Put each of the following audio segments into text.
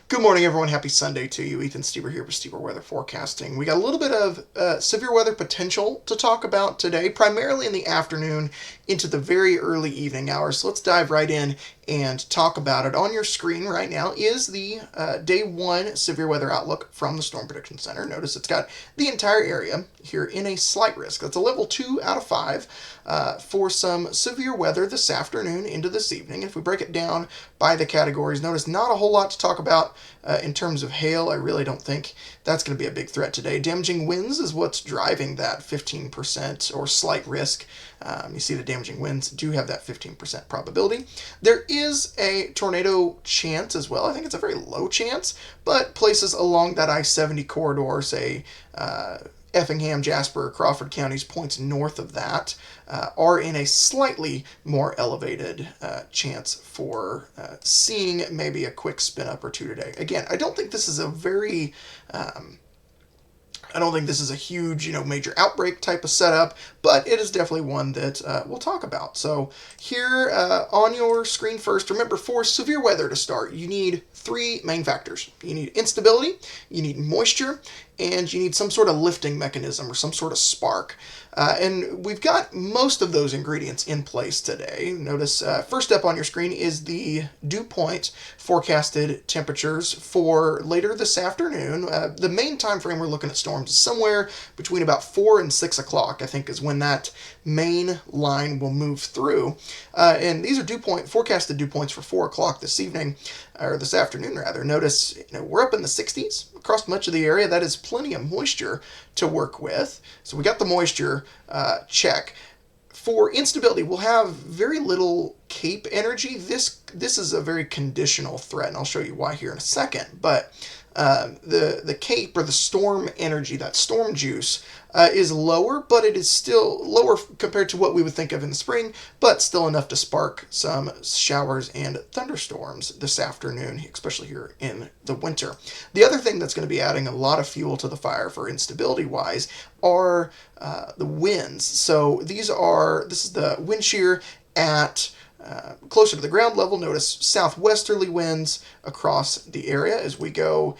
Good morning, everyone. Happy Sunday to you. Ethan Steber here with Steber Weather Forecasting. We got a little bit of severe weather potential to talk about today, primarily in the afternoon into the very early evening hours. So let's dive right in and talk about it. On your screen right now is the day one severe weather outlook from the Storm Prediction Center. Notice it's got the entire area here in a slight risk. That's a level 2 out of 5 for some severe weather this afternoon into this evening. If we break it down by the categories, notice not a whole lot to talk about in terms of hail. I really don't think that's going to be a big threat today. Damaging winds is what's driving that 15% or slight risk. You see the damaging winds do have that 15% probability. There is a tornado chance as well. I think it's a very low chance, but places along that I-70 corridor, say Effingham, Jasper, Crawford counties, points north of that, are in a slightly more elevated chance for seeing maybe a quick spin up or two today. Again, I don't think this is a very I don't think this is a huge, major outbreak type of setup, but it is definitely one that we'll talk about. So here on your screen first, remember for severe weather to start, you need three main factors. You need instability, you need moisture, and you need some sort of lifting mechanism or some sort of spark. And we've got most of those ingredients in place today. Notice first up on your screen is the dew point forecasted temperatures for later this afternoon. The main time frame we're looking at storms is somewhere between about 4 and 6 o'clock, I think, is when that main line will move through. And these are forecasted dew points for 4 o'clock this evening, or this afternoon rather. Notice we're up in the 60s across much of the area. That is plenty of moisture to work with. So we got the moisture check. For instability, we'll have very little cape energy. This is a very conditional threat, and I'll show you why here in a second. But the cape or the storm energy, that storm juice, is lower, but it is still lower compared to what we would think of in the spring, but still enough to spark some showers and thunderstorms this afternoon, especially here in the winter. The other thing that's going to be adding a lot of fuel to the fire for instability-wise are the winds. So this is the wind shear at closer to the ground level. Notice southwesterly winds across the area as we go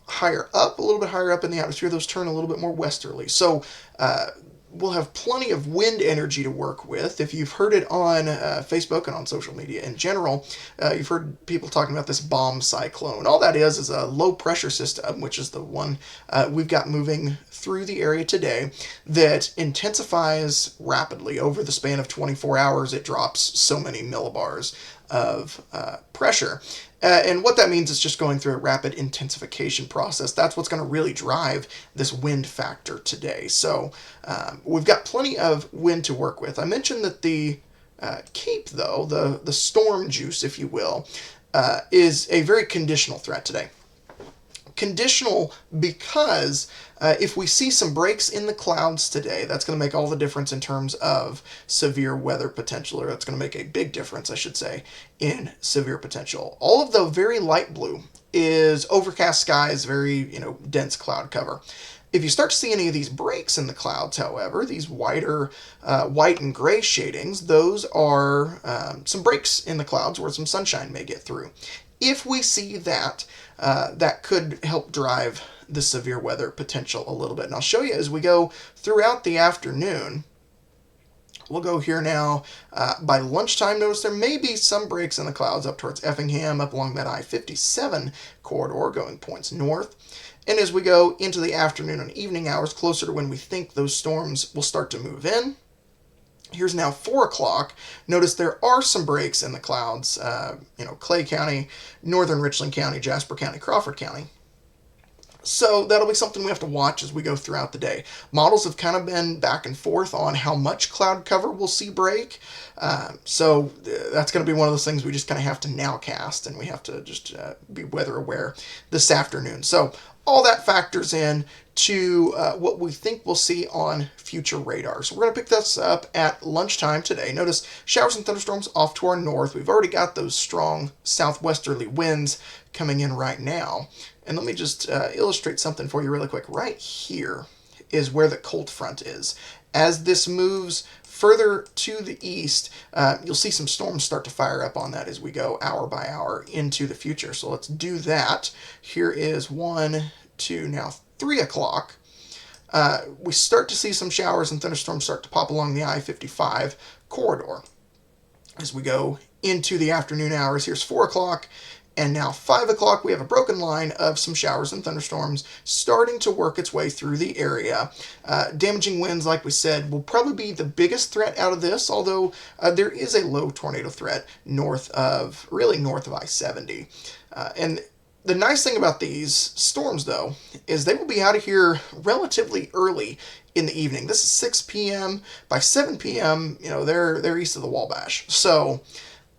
higher up, a little bit higher up in the atmosphere. Those turn a little bit more westerly. So we'll have plenty of wind energy to work with. If you've heard it on Facebook and on social media in general, you've heard people talking about this bomb cyclone. All that is a low pressure system, which is the one we've got moving through the area today, that intensifies rapidly over the span of 24 hours. It drops so many millibars of pressure. And what that means is just going through a rapid intensification process. That's what's going to really drive this wind factor today. So we've got plenty of wind to work with. I mentioned that the cape, though, the storm juice, if you will, is a very conditional threat today. Conditional because if we see some breaks in the clouds today, that's going to make all the difference in terms of severe weather potential, or that's going to make a big difference, I should say, in severe potential. All of the very light blue is overcast skies, very dense cloud cover. If you start to see any of these breaks in the clouds, however, these wider white and gray shadings, those are some breaks in the clouds where some sunshine may get through. If we see that, that could help drive the severe weather potential a little bit. And I'll show you as we go throughout the afternoon. We'll go here now. By lunchtime, notice there may be some breaks in the clouds up towards Effingham, up along that I-57 corridor going points north. And as we go into the afternoon and evening hours, closer to when we think those storms will start to move in, here's now 4 o'clock. Notice there are some breaks in the clouds, Clay County, northern Richland County, Jasper County, Crawford County. So that'll be something we have to watch as we go throughout the day. Models have kind of been back and forth on how much cloud cover we'll see break. So that's going to be one of those things we just kind of have to nowcast, and we have to just be weather aware this afternoon. So all that factors in to what we think we'll see on future radar. So we're going to pick this up at lunchtime today. Notice showers and thunderstorms off to our north. We've already got those strong southwesterly winds coming in right now. And let me just illustrate something for you really quick. Right here is where the cold front is. As this moves further to the east, you'll see some storms start to fire up on that as we go hour by hour into the future. So let's do that. Here is 1, 2, now 3 o'clock. We start to see some showers and thunderstorms start to pop along the I-55 corridor. As we go into the afternoon hours, here's 4 o'clock, and now 5 o'clock, we have a broken line of some showers and thunderstorms starting to work its way through the area. Damaging winds, like we said, will probably be the biggest threat out of this, although there is a low tornado threat north of I-70. And the nice thing about these storms, though, is they will be out of here relatively early in the evening. This is 6 p.m. By 7 p.m., they're east of the Wabash. So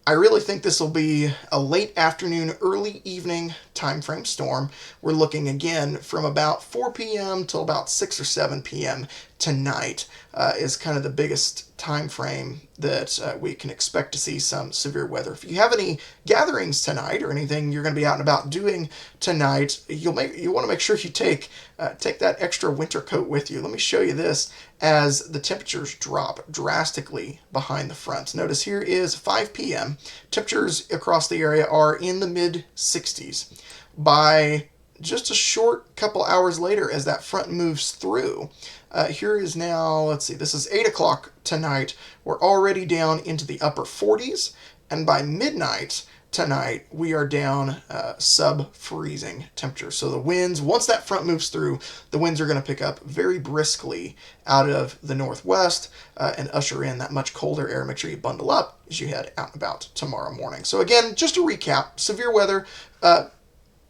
I really think this will be a late afternoon, early evening time frame storm. We're looking again from about 4 p.m. till about 6 or 7 p.m. tonight is kind of the biggest time frame that we can expect to see some severe weather. If you have any gatherings tonight or anything you're going to be out and about doing tonight, you want to make sure you take that extra winter coat with you. Let me show you this as the temperatures drop drastically behind the front. Notice here is 5 p.m. Temperatures across the area are in the mid-60s. By just a short couple hours later, as that front moves through, here is now, let's see, this is 8 o'clock tonight. We're already down into the upper 40s, and by midnight tonight, we are down sub-freezing temperatures. So the winds, once that front moves through, the winds are going to pick up very briskly out of the northwest and usher in that much colder air. Make sure you bundle up as you head out and about tomorrow morning. So again, just to recap, severe weather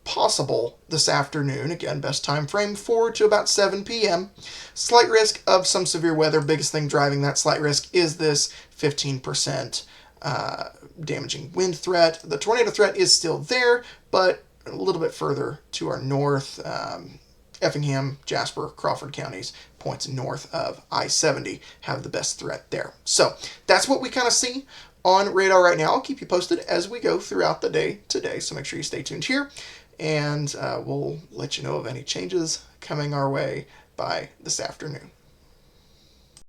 possible this afternoon. Again, best time frame 4 to about 7 p.m. Slight risk of some severe weather. Biggest thing driving that slight risk is this 15% damaging wind threat. The tornado threat is still there, but a little bit further to our north. Effingham, Jasper, Crawford counties, points north of I-70 have the best threat there. So that's what we kind of see on radar right now. I'll keep you posted as we go throughout the day today, so make sure you stay tuned here, and we'll let you know of any changes coming our way by this afternoon.